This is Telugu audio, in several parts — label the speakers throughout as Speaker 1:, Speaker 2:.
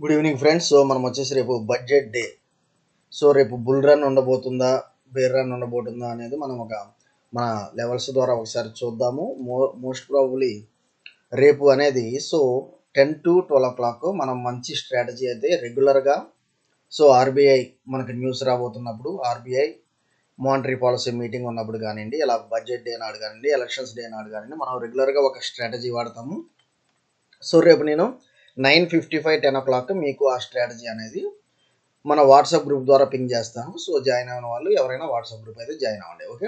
Speaker 1: Good evening friends. సో మనం వచ్చేసి రేపు బడ్జెట్ డే. సో రేపు బుల్ రన్ ఉండబోతుందా, బేర్ రన్ ఉండబోతుందా అనేది మనం మన లెవెల్స్ ద్వారా ఒకసారి చూద్దాము. మోస్ట్ ప్రాబబ్లీ రేపు అనేది 10 to 12 o'clock మనం మంచి స్ట్రాటజీ అయితే రెగ్యులర్గా. సో ఆర్బీఐ మనకి న్యూస్ రాబోతున్నప్పుడు, ఆర్బీఐ మానిటరీ పాలసీ మీటింగ్ ఉన్నప్పుడు కానివ్వండి, ఇలా బడ్జెట్ డే నాడు కానివ్వండి, ఎలక్షన్స్ డే నాడు కానివ్వండి, మనం రెగ్యులర్గా ఒక స్ట్రాటజీ వాడతాము. సో రేపు నేను 9:55 10 o'clock మీకు ఆ స్ట్రాటజీ అనేది మన వాట్సాప్ గ్రూప్ ద్వారా పింగ్ చేస్తాను. సో జాయిన్ అయిన వాళ్ళు ఎవరైనా వాట్సాప్ గ్రూప్ అయితే జాయిన్ అవ్వండి. ఓకే.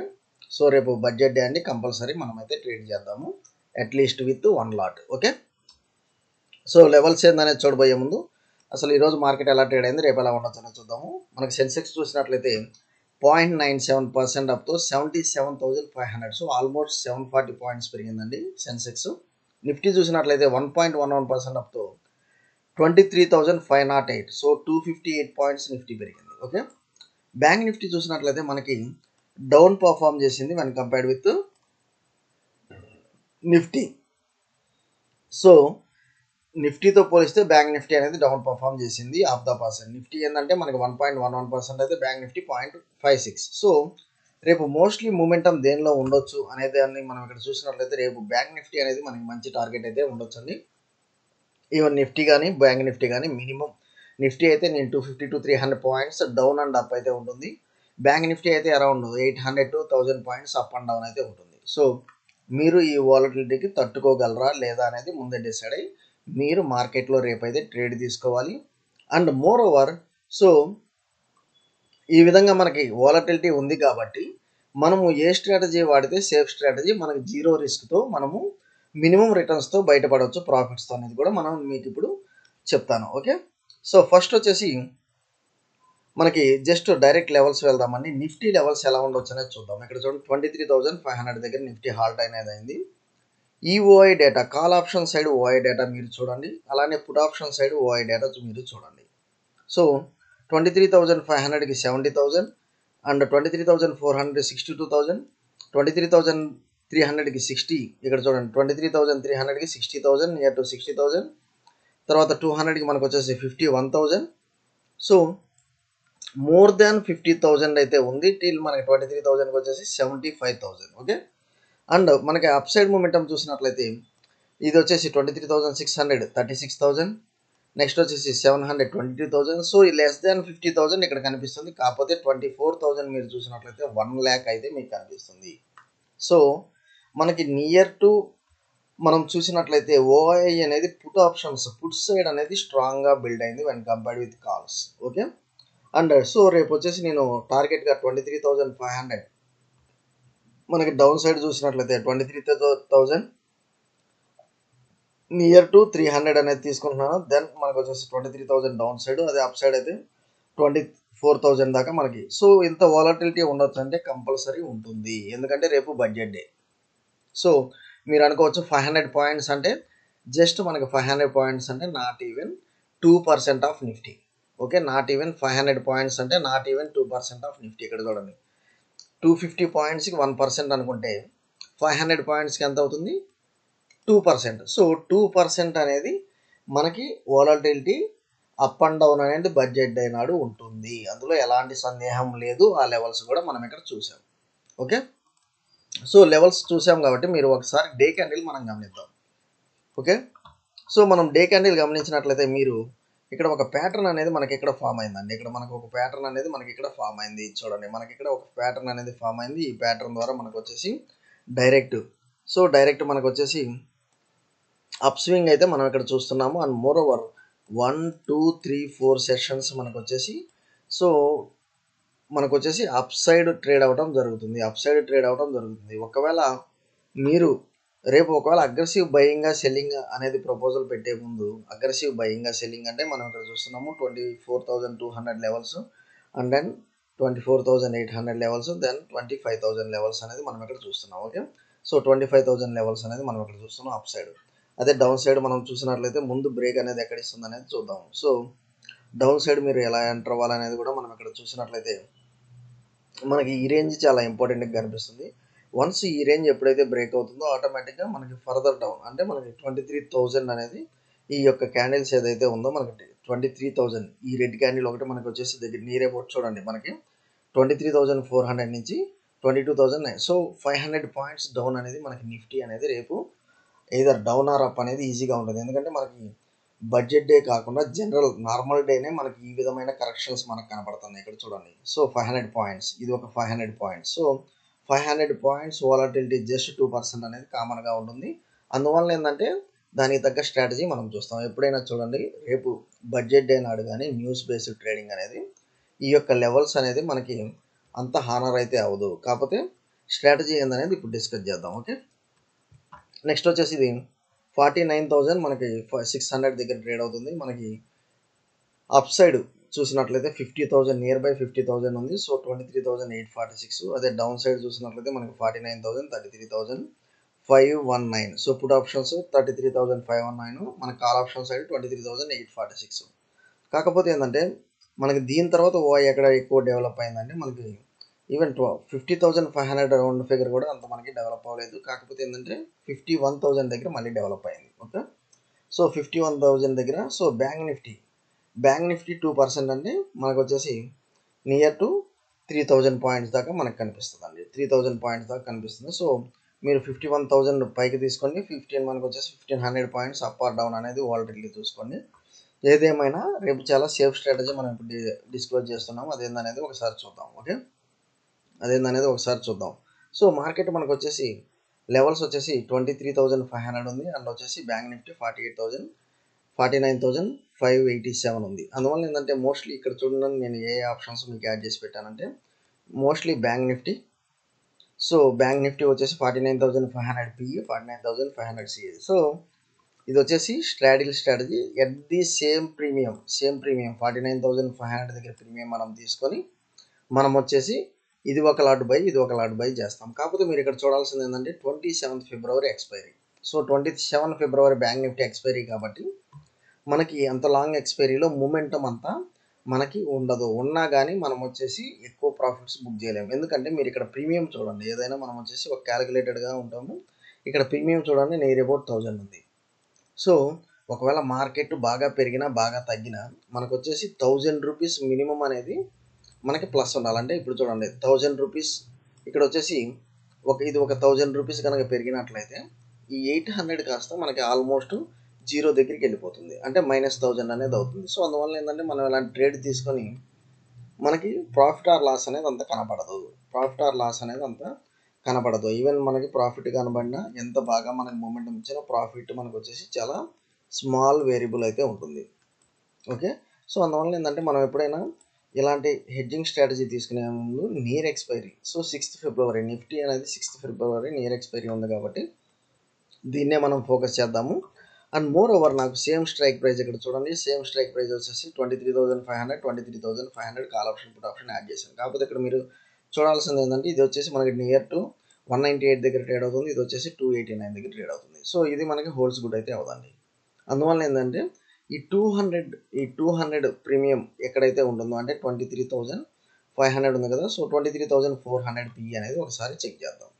Speaker 1: సో రేపు బడ్జెట్ డే అండి, కంపల్సరీ మనమైతే ట్రేడ్ చేద్దాము, at least with 1 lot. Okay. So levels ఏందనేది చూడబోయే ముందు అసలు ఈరోజు మార్కెట్ ఎలా ట్రేడ్ అయింది, రేపు ఎలా ఉండొచ్చు అనేది చూద్దాము. మనకి సెన్సెక్స్ చూసినట్లయితే 0.97% అప్ తో 77,500. సో ఆల్మోస్ట్ 740 పాయింట్స్ పెరిగిందండి సెన్సెక్స్. నిఫ్టీ చూసినట్లయితే 1.11% అప్ తో 23,508. సో 258 పాయింట్స్ నిఫ్టీ పెరిగింది. ఓకే. బ్యాంక్ నిఫ్టీ చూసినట్లయితే మనకి డౌన్ పర్ఫామ్ చేసింది when compared with Nifty. So నిఫ్టీతో పోలిస్తే బ్యాంక్ నిఫ్టీ అనేది డౌన్ పర్ఫామ్ చేసింది ఆఫ్ ద పర్సెంట్. నిఫ్టీ ఏంటంటే మనకి 1.11% అయితే బ్యాంక్ నిఫ్టీ 0.56. సో రేపు మోస్ట్లీ మూమెంటం దేనిలో ఉండొచ్చు అనేది మనం ఇక్కడ చూసినట్లయితే రేపు బ్యాంక్ నిఫ్టీ అనేది మనకి మంచి టార్గెట్ అయితే ఉండొచ్చు అండి. ఈవెన్ నిఫ్టీ కానీ బ్యాంక్ నిఫ్టీ కానీ మినిమం నిఫ్టీ అయితే నేను 250 to 300 points down and up అయితే ఉంటుంది. బ్యాంక్ నిఫ్టీ అయితే around 800 to 1000 points up and down అయితే ఉంటుంది. సో మీరు ఈ వాలటిలిటీకి తట్టుకోగలరా లేదా అనేది ముందే డిసైడ్ అయ్యి మీరు మార్కెట్లో రేపైతే ట్రేడ్ తీసుకోవాలి. అండ్ మోర్ ఓవర్, సో ఈ విధంగా మనకి వాలటిలిటీ ఉంది కాబట్టి మనము ఏ స్ట్రాటజీ వాడితే సేఫ్ స్ట్రాటజీ, మనకి జీరో రిస్క్తో మనము మినిమం రిటర్న్స్తో బయటపడవచ్చు, ప్రాఫిట్స్తో అనేది కూడా మనం మీకు ఇప్పుడు చెప్తాను. ఓకే. సో ఫస్ట్ వచ్చేసి మనకి జస్ట్ డైరెక్ట్ లెవెల్స్ వెళ్దామండి. నిఫ్టీ లెవెల్స్ ఎలా ఉండొచ్చు అనేది చూద్దాం. ఇక్కడ చూడండి 23,500 దగ్గర నిఫ్టీ హాల్ట్ అనేది అయింది. ఈ OI data, call option side OI data మీరు చూడండి, అలానే put option side OI data మీరు చూడండి. సో 23,500కి 70,000 అండ్ 23,400 62,000, 23,300కి 60. ఇక్కడ చూడండి 23,300కి 60,000, నియర్ టు 60,000. తర్వాత 200కి మనకు వచ్చేసి 51,000. సో మోర్ దాన్ 50,000 అయితే ఉంది. టిల్ మనకి 23,000కి వచ్చేసి 75,000. ఓకే. అండ్ మనకి అప్ సైడ్ మూమెంటం చూసినట్లయితే ఇది వచ్చేసి 23,600 36,000, నెక్స్ట్ వచ్చేసి 700 22,000. సో ఈ లెస్ దాన్ 50,000 ఇక్కడ కనిపిస్తుంది. కాకపోతే 24,000 మీరు చూసినట్లయితే 1 lakh అయితే మీకు కనిపిస్తుంది. సో మనకి నియర్ టు మనం చూసినట్లయితే ఓఐ అనేది పుట్ ఆప్షన్స్, పుట్ సైడ్ అనేది స్ట్రాంగ్గా బిల్డ్ అయింది when compared with calls. Okay. And so రేపు వచ్చేసి నేను టార్గెట్గా 23,500, మనకి డౌన్ సైడ్ చూసినట్లయితే 23,000 నియర్ టు 300 అనేది తీసుకుంటున్నాను. దెన్ మనకు వచ్చేసి 23,000 డౌన్ సైడ్, అదే అప్ సైడ్ అయితే 24,000 దాకా మనకి. సో ఇంత వాలటిలిటీ ఉండొచ్చు అంటే కంపల్సరీ ఉంటుంది, ఎందుకంటే రేపు బడ్జెట్ డే. సో మీరు అనుకోవచ్చు 500 పాయింట్స్ అంటే జస్ట్ మనకి 500 పాయింట్స్ అంటే not even 2% of Nifty. Okay. Not even 500 points అంటే నాట్ ఈవెన్ 2% ఆఫ్ నిఫ్టీ. ఇక్కడ చూడండి 250 పాయింట్స్కి 1% అనుకుంటే 500 పాయింట్స్కి ఎంత అవుతుంది? 2%. సో 2% అనేది మనకి వాలటిలిటీ అప్ అండ్ డౌన్ అనేది బడ్జెట్ డే నాడు ఉంటుంది, అందులో ఎలాంటి సందేహం లేదు. ఆ లెవెల్స్ కూడా మనం ఇక్కడ చూసాం. ఓకే. సో లెవెల్స్ చూసాం కాబట్టి మీరు ఒకసారి డే క్యాండిల్ మనం గమనిద్దాం. ఓకే. సో మనం డే క్యాండిల్ గమనించినట్లయితే మీరు ఇక్కడ ఒక ప్యాటర్న్ అనేది మనకి ఇక్కడ ఫామ్ అయిందండి. ఇక్కడ మనకు ఒక ప్యాటర్న్ అనేది మనకి ఇక్కడ ఫామ్ అయింది. చూడండి మనకి ఇక్కడ ఒక ప్యాటర్న్ అనేది ఫామ్ అయింది. ఈ ప్యాటర్న్ ద్వారా మనకు వచ్చేసి డైరెక్ట్ మనకు వచ్చేసి అప్ స్వింగ్ అయితే మనం ఇక్కడ చూస్తున్నాము. అండ్ మోర్ ఓవర్ 1 2 3 4 సెషన్స్ మనకు వచ్చేసి అప్ సైడ్ ట్రేడ్ అవడం జరుగుతుంది. ఒకవేళ మీరు రేపు అగ్రెసివ్ బయింగ్గా సెల్లింగ్ అనేది ప్రపోజల్ పెట్టే ముందు, అగ్రెసివ్ బయింగ్గా సెల్లింగ్ అంటే మనం ఇక్కడ చూస్తున్నాము 24,200 levels and then 24,800 levels, then 25,000 levels అనేది మనం ఇక్కడ చూస్తున్నాం. ఓకే. సో 25,000 లెవెల్స్ అనేది మనం ఇక్కడ చూస్తున్నాం అప్ సైడ్. అదే డౌన్ సైడ్ మనం చూసినట్లయితే ముందు బ్రేక్ అనేది ఎక్కడ ఇస్తుంది అనేది చూద్దాం. సో డౌన్ సైడ్ మీరు ఎలా ఎంటర్ అవ్వాలనేది కూడా మనం ఇక్కడ చూసినట్లయితే మనకి ఈ రేంజ్ చాలా ఇంపార్టెంట్గా కనిపిస్తుంది. వన్స్ ఈ రేంజ్ ఎప్పుడైతే బ్రేక్ అవుతుందో ఆటోమేటిక్గా మనకి ఫర్దర్ డౌన్ అంటే మనకి 23,000 అనేది ఈ యొక్క క్యాండిల్స్ ఏదైతే ఉందో మనకి 23,000 ఈ రెడ్ క్యాండిల్ ఒకటి మనకు వచ్చేసి దగ్గర నియర్ అబౌట్ చూడండి మనకి 23,400 నుంచి 22,009. సో 500 పాయింట్స్ డౌన్ అనేది మనకి నిఫ్టీ అనేది రేపు ఏదర్ డౌన్ ఆర్ అప్ అనేది ఈజీగా ఉంటుంది. ఎందుకంటే మనకి బడ్జెట్ డే కాకుండా జనరల్ నార్మల్ డేనే మనకి ఈ విధమైన కరెక్షన్స్ మనకు కనపడుతున్నాయి. ఇక్కడ చూడండి. సో 500 పాయింట్స్, ఇది ఒక 500 points. So 500 points volatility just 2% అనేది కామన్గా ఉంటుంది. అందువల్ల ఏంటంటే దానికి తగ్గ స్ట్రాటజీ మనం చూస్తాం. ఎప్పుడైనా చూడండి రేపు బడ్జెట్ డే నాడు కానీ న్యూస్ బేస్డ్ ట్రేడింగ్ అనేది ఈ యొక్క లెవెల్స్ అనేది మనకి అంత హానర్ అయితే అవ్వదు. కాకపోతే స్ట్రాటజీ ఏందనేది ఇప్పుడు డిస్కస్ చేద్దాం. ఓకే, నెక్స్ట్ వచ్చేసి ఇది 49,000 మనకి 600 దగ్గర ట్రేడ్ అవుతుంది. మనకి అప్ సైడ్ చూసినట్లయితే 50,000 నియర్ బై 50,000 ఉంది. సో 23,846. అదే డౌన్ సైడ్ చూసినట్లయితే మనకి 49,000, 33,519. సో పుట్ ఆప్షన్స్ 33,519, మన కాల్ ఆప్షన్ సైడ్ 23,846. కాకపోతే ఏంటంటే మనకి దీని తర్వాత ఎక్కడ ఎక్కువ డెవలప్ అయిందంటే మనకి ఈవెన్ 50,500 రౌండ్ ఫిగర్ కూడా అంత మనకి డెవలప్ అవ్వలేదు. కాకపోతే ఏంటంటే 51,000 దగ్గర మళ్ళీ డెవలప్ అయింది. ఓకే, సో 51,000 దగ్గర సో బ్యాంక్ నిఫ్టీ 2% అంటే మనకు వచ్చేసి నియర్ టు 3,000 పాయింట్స్ దాకా మనకు కనిపిస్తుంది అండి. 3,000 పాయింట్స్ దాకా కనిపిస్తుంది. సో మీరు 51,000 పైకి తీసుకోండి, మనకు వచ్చేసి 1,500 పాయింట్స్ అప్ ఆర్ డౌన్ అనేది వాలటిలిటీ చూసుకోండి. ఏదేమైనా రేపు చాలా సేఫ్ స్ట్రాటజీ మనం ఇప్పుడు డిస్క్లోజ్ చేస్తున్నాం. అదేందనేది ఒకసారి చూద్దాం. సో మార్కెట్ మనకు వచ్చేసి లెవెల్స్ వచ్చేసి 23,500 ఉంది. అండ్ వచ్చేసి బ్యాంక్ నిఫ్టీ 49,587 ఉంది. అందువల్ల ఏంటంటే మోస్ట్లీ ఇక్కడ చూడండి నేను ఏ ఆప్షన్స్ మీకు యాడ్ చేసి పెట్టానంటే mostly bank Nifty. So bank Nifty వచ్చేసి 49,500 పిఈ, 49,500 సిఏ. సో ఇది వచ్చేసి strategy at the same premium 49,500 దగ్గర ప్రీమియం మనం తీసుకొని మనం వచ్చేసి ఇది ఒక లాట్ బై చేస్తాం. కాకపోతే మీరు ఇక్కడ చూడాల్సింది ఏంటంటే 27 ఫిబ్రవరి ఎక్స్పైరీ. సో 27 ఫిబ్రవరి బ్యాంక్ నిఫ్టీ ఎక్స్పైరీ కాబట్టి మనకి అంత లాంగ్ ఎక్స్పైరీలో మూమెంటం అంతా మనకి ఉండదు. ఉన్నా కానీ మనం వచ్చేసి ఎక్కువ ప్రాఫిట్స్ బుక్ చేయలేము. ఎందుకంటే మీరు ఇక్కడ ప్రీమియం చూడండి, ఏదైనా మనం వచ్చేసి ఒక క్యాలిక్యులేటెడ్గా ఉంటాము. ఇక్కడ ప్రీమియం చూడండి నియర్ అబౌట్ 1,000 ఉంది. సో ఒకవేళ మార్కెట్ బాగా పెరిగినా బాగా తగ్గినా మనకు వచ్చేసి 1,000 రూపీస్ మినిమం అనేది మనకి ప్లస్ ఉండాలంటే ఇప్పుడు చూడండి 1,000 రూపీస్ ఇక్కడ వచ్చేసి ఇది ఒక 1,000 రూపీస్ కనుక పెరిగినట్లయితే ఈ 800 కాస్త మనకి ఆల్మోస్ట్ 0 దగ్గరికి వెళ్ళిపోతుంది, అంటే -1,000 అనేది అవుతుంది. సో అందువల్ల ఏంటంటే మనం ఇలాంటి ట్రేడ్ తీసుకొని మనకి ప్రాఫిట్ ఆర్ లాస్ అనేది అంత కనపడదు. ఈవెన్ మనకి ప్రాఫిట్ కనబడినా ఎంత బాగా మనకి మూమెంటం ఇచ్చినా ప్రాఫిట్ మనకు వచ్చేసి చాలా స్మాల్ వేరియబుల్ అయితే ఉంటుంది. ఓకే, సో అందువల్ల ఏంటంటే మనం ఎప్పుడైనా ఇలాంటి హెడ్జింగ్ స్ట్రాటజీ తీసుకునే ముందు నియర్ ఎక్స్పైరీ. సో 6th ఫిబ్రవరి నిఫ్టీ అనేది 6th ఫిబ్రవరి నియర్ ఎక్స్పైరీ ఉంది కాబట్టి దీన్నే మనం ఫోకస్ చేద్దాము. అండ్ మోర్ ఓవర్ నాకు సేమ్ స్ట్రైక్ ప్రైస్ ఇక్కడ చూడండి, సేమ్ స్ట్రైక్ ప్రైస్ వచ్చేసి 23,500 call option put option add చేశాను. కాకపోతే ఇక్కడ మీరు చూడాల్సింది ఏంటంటే ఇది వచ్చేసి మనకి నియర్ టు 198 దగ్గర ట్రేడ్ అవుతుంది, ఇది వచ్చేసి 289 దగ్గర ట్రేడ్ అవుతుంది. సో ఇది మనకి హోల్డ్స్ గుడ్ అయితే అవుతుంది. అందువల్ల ఏంటంటే ఈ 200 ప్రీమియం ఎక్కడైతే ఉంటుందో అంటే 23,500 ఉంది కదా, సో 23,400 పిఈ అనేది ఒకసారి చెక్ చేద్దాం.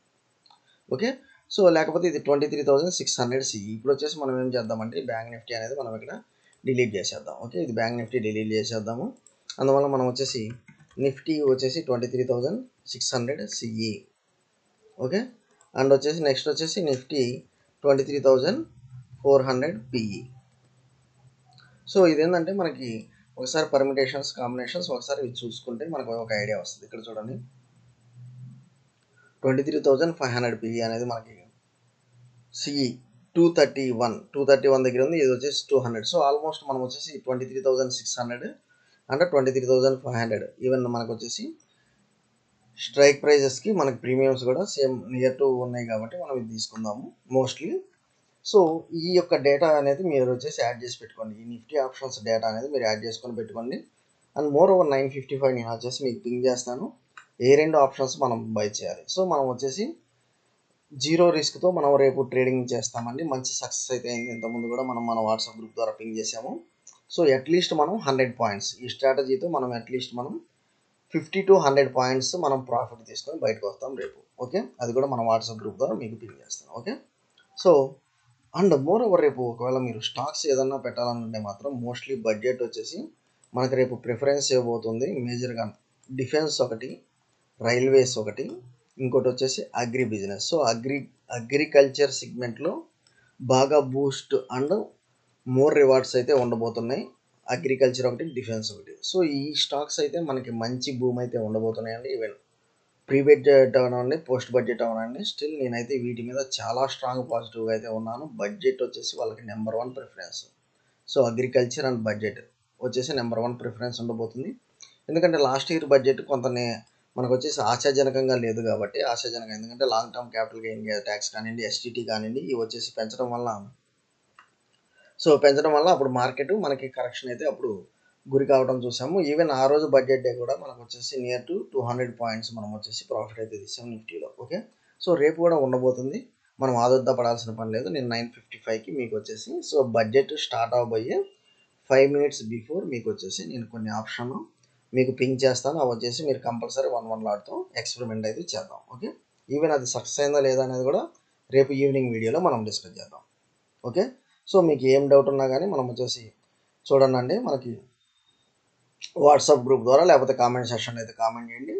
Speaker 1: ఓకే, సో లేకపోతే ఇది 23,600 సిఈ. ఇప్పుడు వచ్చేసి మనం ఏం చేద్దామంటే బ్యాంక్ నిఫ్టీ అనేది మనం ఇక్కడ డిలీట్ చేసేద్దాం. ఓకే, ఇది బ్యాంక్ నిఫ్టీ డిలీట్ చేసేద్దాము. అందువల్ల మనం వచ్చేసి నిఫ్టీ వచ్చేసి 23,600 సిఈ. ఓకే, అండ్ వచ్చేసి నెక్స్ట్ వచ్చేసి నిఫ్టీ 23,400 పిఈ. సో ఇదేంటంటే మనకి ఒకసారి పర్మిటేషన్స్ కాంబినేషన్స్ ఒకసారి ఇవి చూసుకుంటే మనకు ఒక ఐడియా వస్తుంది. ఇక్కడ చూడండి 23,500 పిఈ అనేది మనకి సిఈ 231 దగ్గర ఉంది, ఇది వచ్చేసి 200. సో ఆల్మోస్ట్ మనం వచ్చేసి 23,600 అంటే 23,500 ఈవెన్ మనకు వచ్చేసి స్ట్రైక్ ప్రైజెస్కి మనకి ప్రీమియమ్స్ కూడా సేమ్ నియర్ టు ఉన్నాయి కాబట్టి మనం ఇది తీసుకుందాము మోస్ట్లీ. సో ఈ యొక్క డేటా అనేది మీరు వచ్చేసి యాడ్ చేసి పెట్టుకోండి, ఈ నిఫ్టీ ఆప్షన్స్ డేటా అనేది మీరు యాడ్ చేసుకొని పెట్టుకోండి. అండ్ మోర్ ఓవర్ 955 నేను వచ్చేసి మీకు పింగ్ చేస్తాను ఏ రెండు ఆప్షన్స్ మనం బై చేయాలి. సో మనం వచ్చేసి 0 రిస్క్తో మనం రేపు ట్రేడింగ్ చేస్తామండి. మంచి సక్సెస్ అయితే అయింది. ఇంతకుముందు కూడా మనం మన వాట్సాప్ గ్రూప్ ద్వారా పింగ్ చేసాము. సో అట్లీస్ట్ మనం 100 పాయింట్స్ ఈ స్ట్రాటజీతో మనం అట్లీస్ట్ మనం 50 to 100 పాయింట్స్ మనం ప్రాఫిట్ తీసుకొని బయటకు వస్తాం రేపు. ఓకే, అది కూడా మన వాట్సాప్ గ్రూప్ ద్వారా మీకు పింగ్ చేస్తాను. Okay, so and more over రేపు ఒకవేళ మీరు స్టాక్స్ ఏదన్నా పెట్టాలనుకుంటే మాత్రం మోస్ట్లీ బడ్జెట్ వచ్చేసి మనకి రేపు ప్రిఫరెన్స్ ఇవ్వబోతుంది మేజర్గా డిఫెన్స్ ఒకటి, రైల్వేస్ ఒకటి, ఇంకోటి వచ్చేసి అగ్రి బిజినెస్. సో అగ్రికల్చర్ సెగ్మెంట్లో బాగా బూస్ట్ అండ్ మోర్ రివార్డ్స్ అయితే ఉండబోతున్నాయి. అగ్రికల్చర్ ఒకటి, డిఫెన్స్ ఒకటి. సో ఈ స్టాక్స్ అయితే మనకి మంచి భూమి అయితే ఉండబోతున్నాయండి. ఈవెన్ ప్రీ బడ్జెట్ అవనండి, పోస్ట్ బడ్జెట్ అవనండి, స్టిల్ నేనైతే వీటి మీద చాలా స్ట్రాంగ్ పాజిటివ్గా అయితే ఉన్నాను. బడ్జెట్ వచ్చేసి వాళ్ళకి number 1 preference. So agriculture and budget వచ్చేసి నెంబర్ 1 ప్రిఫరెన్స్ ఉండబోతుంది. ఎందుకంటే లాస్ట్ ఇయర్ బడ్జెట్ మనకు వచ్చేసి ఆశాజనకంగా లేదు కాబట్టి ఆశాజనకంగా, ఎందుకంటే long term capital gain tax కానివ్వండి, ఎస్టీటీ కానివ్వండి, ఇవి వచ్చేసి పెంచడం వల్ల అప్పుడు మార్కెట్ మనకి కరెక్షన్ అయితే అప్పుడు గురి కావడం చూసాము. ఈవెన్ ఆ రోజు బడ్జెట్ డే కూడా మనకు వచ్చేసి నియర్ టు 200 పాయింట్స్ మనం వచ్చేసి ప్రాఫిట్ అయితే తీసాం నిఫ్టీలో. ఓకే, సో రేపు కూడా ఉండబోతుంది. మనం ఆదొద్ద పడాల్సిన పని లేదు. నేను 9:55కి మీకు వచ్చేసి సో బడ్జెట్ స్టార్ట్ అవబోయే 5 minutes బిఫోర్ మీకు వచ్చేసి నేను కొన్ని ఆప్షన్ మీకు పింక్ చేస్తాను. అవి వచ్చేసి మీరు కంపల్సరీ 1 లాట్తో ఎక్స్పెరిమెంట్ అయితే చేద్దాం. ఓకే, ఈవెన్ అది సక్సెస్ అయిందా లేదా అనేది కూడా రేపు ఈవినింగ్ వీడియోలో మనం డిస్కస్ చేద్దాం. ఓకే, సో మీకు ఏం డౌట్ ఉన్నా కానీ మనం వచ్చేసి చూడండి, మనకి వాట్సాప్ గ్రూప్ ద్వారా లేకపోతే కామెంట్ సెక్షన్ అయితే కామెంట్ చేయండి.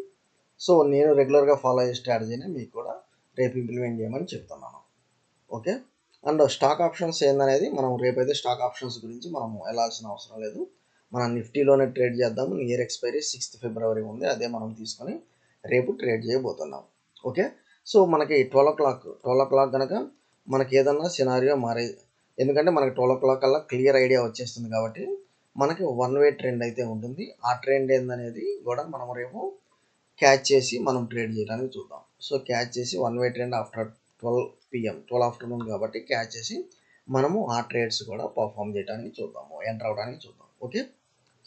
Speaker 1: సో నేను రెగ్యులర్గా ఫాలో అయ్యే స్ట్రాటజీని మీకు కూడా రేపు ఇంప్లిమెంట్ చేయమని చెప్తున్నాను. ఓకే, అండ్ స్టాక్ ఆప్షన్స్ ఏందనేది మనం రేపైతే స్టాక్ ఆప్షన్స్ గురించి మనం వెళ్ళాల్సిన అవసరం లేదు. మనం నిఫ్టీలోనే ట్రేడ్ చేద్దాము. ఇయర్ ఎక్స్పైరీ 6th February ఉంది, అదే మనం తీసుకొని రేపు ట్రేడ్ చేయబోతున్నాం. ఓకే, సో మనకి 12 o'clock కనుక మనకి ఏదన్నా సినారియో మారే, ఎందుకంటే మనకి 12 o'clock కల్లా క్లియర్ ఐడియా వచ్చేస్తుంది కాబట్టి మనకి 1 way ట్రెండ్ అయితే ఉంటుంది. ఆ ట్రెండ్ ఏందనేది కూడా మనం రేపు క్యాచ్ చేసి మనం ట్రేడ్ చేయడానికి చూద్దాం. సో క్యాచ్ చేసి 1 way trend after 12 PM 12 afternoon కాబట్టి క్యాచ్ చేసి మనము ఆ ట్రేడ్స్ కూడా పర్ఫామ్ చేయడానికి చూద్దాము, ఎంటర్ అవడానికి చూద్దాం. ఓకే,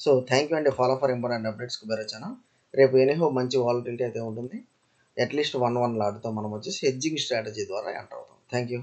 Speaker 1: సో థ్యాంక్ యూ అండి. Follow for important updates Kubera channel. రేపు ఎనీహో మంచి వాలటిలిటీ అయితే ఉంటుంది. అట్లీస్ట్ 1 లాట్తో మనం వచ్చేసి హెడ్జింగ్ స్ట్రాటజీ ద్వారా ఎంటర్ అవుతాం. Thank you.